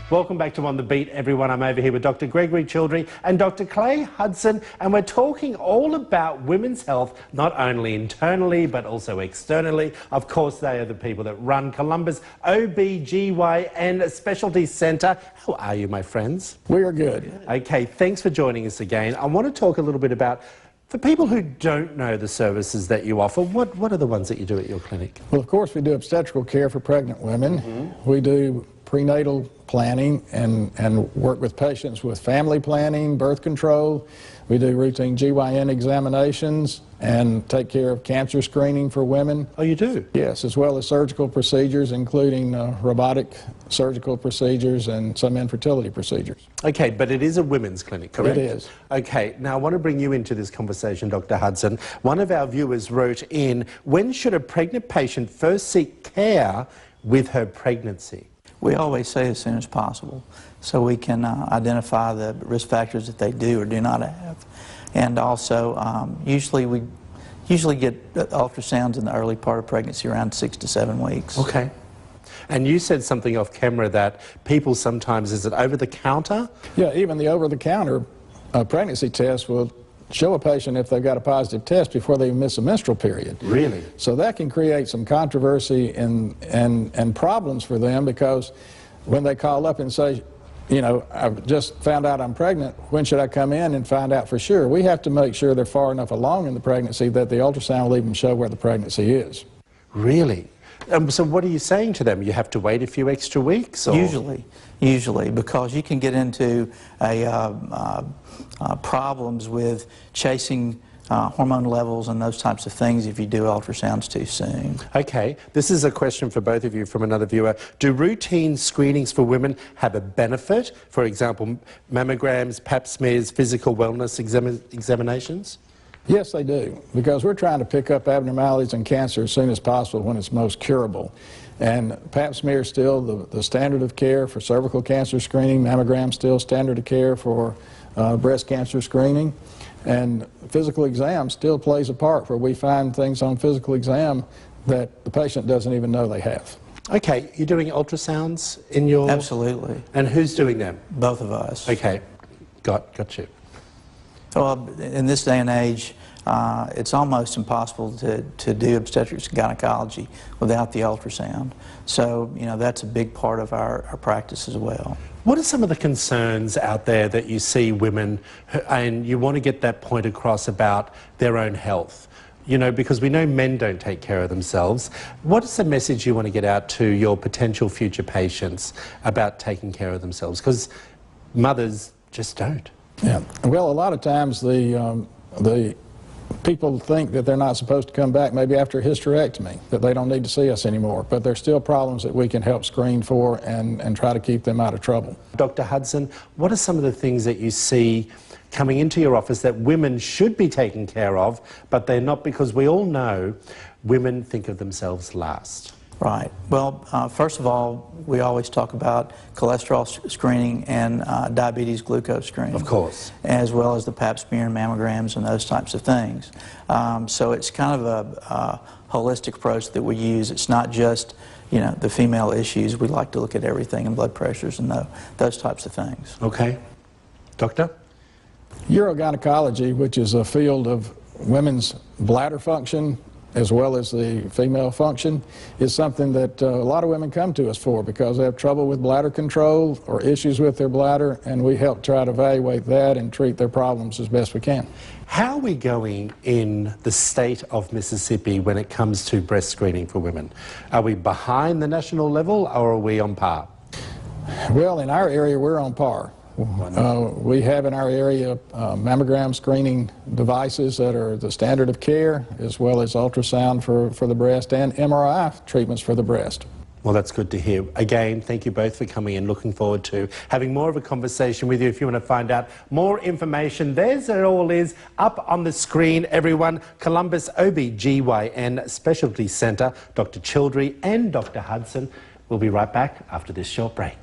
Welcome back to On the Beat, everyone. I'm over here with Dr. Gregory Childrey and Dr. Clay Hudson, and we're talking all about women's health, not only internally but also externally. Of course, they are the people that run Columbus OB/GYN Specialty Centre. How are you, my friends? We are good. Okay, thanks for joining us again. I want to talk a little bit about, for people who don't know the services that you offer, what are the ones that you do at your clinic? Well, of course, we do obstetrical care for pregnant women. We do prenatal planning and work with patients with family planning, birth control. We do routine GYN examinations and take care of cancer screening for women. Oh, you do? Yes, as well as surgical procedures, including robotic surgical procedures and some infertility procedures. Okay, but it is a women's clinic, correct? It is. Okay, now I want to bring you into this conversation, Dr. Hudson. One of our viewers wrote in, when should a pregnant patient first seek care with her pregnancy? We always say as soon as possible, so we can identify the risk factors that they do or do not have. And also, usually get ultrasounds in the early part of pregnancy, around 6 to 7 weeks. Okay. And you said something off camera that people sometimes, is it over the counter? Yeah, even the over-the-counter pregnancy test will show a patient if they've got a positive test before they miss a menstrual period. Really? So that can create some controversy and problems for them, because when they call up and say, you know, I've just found out I'm pregnant, when should I come in and find out for sure? We have to make sure they're far enough along in the pregnancy that the ultrasound will even show where the pregnancy is. Really? So what are you saying to them? You have to wait a few extra weeks? Or? Usually, because you can get into problems with chasing hormone levels and those types of things if you do ultrasounds too soon. Okay, this is a question for both of you from another viewer. Do routine screenings for women have a benefit? For example, mammograms, pap smears, physical wellness examinations? Yes, they do, because we're trying to pick up abnormalities and cancer as soon as possible when it's most curable. And pap smear is still the standard of care for cervical cancer screening. Mammogram still standard of care for breast cancer screening. And physical exam still plays a part, where we find things on physical exam that the patient doesn't even know they have. Okay, you're doing ultrasounds in your... Absolutely. And who's doing them? Both of us. Okay, got you. Well, in this day and age, it's almost impossible to do obstetrics and gynecology without the ultrasound. So, you know, that's a big part of our practice as well. What are some of the concerns out there that you see women, and you want to get that point across about their own health? You know, because we know men don't take care of themselves. What is the message you want to get out to your potential future patients about taking care of themselves? Because mothers just don't. Yeah. Well, a lot of times the people think that they're not supposed to come back maybe after a hysterectomy, that they don't need to see us anymore, but there's still problems that we can help screen for and try to keep them out of trouble. Dr. Hudson, what are some of the things that you see coming into your office that women should be taken care of, but they're not, because we all know women think of themselves last? Right. Well, first of all, we always talk about cholesterol screening and diabetes glucose screening. Of course. As well as the pap smear and mammograms and those types of things. So it's kind of a holistic approach that we use. It's not just, you know, the female issues. We like to look at everything, and blood pressures and those types of things. Okay. Doctor? Urogynecology, which is a field of women's bladder function as well as the female function, is something that a lot of women come to us for because they have trouble with bladder control or issues with their bladder, and we help try to evaluate that and treat their problems as best we can. How are we going in the state of Mississippi when it comes to breast screening for women? Are we behind the national level, or are we on par? Well, in our area, we're on par. We have in our area mammogram screening devices that are the standard of care, as well as ultrasound for the breast and MRI treatments for the breast. Well, that's good to hear. Again, thank you both for coming in. Looking forward to having more of a conversation with you. If you want to find out more information, there's it all is up on the screen, everyone. Columbus OB/GYN Specialty Centre, Dr. Childrey and Dr. Hudson. We'll be right back after this short break.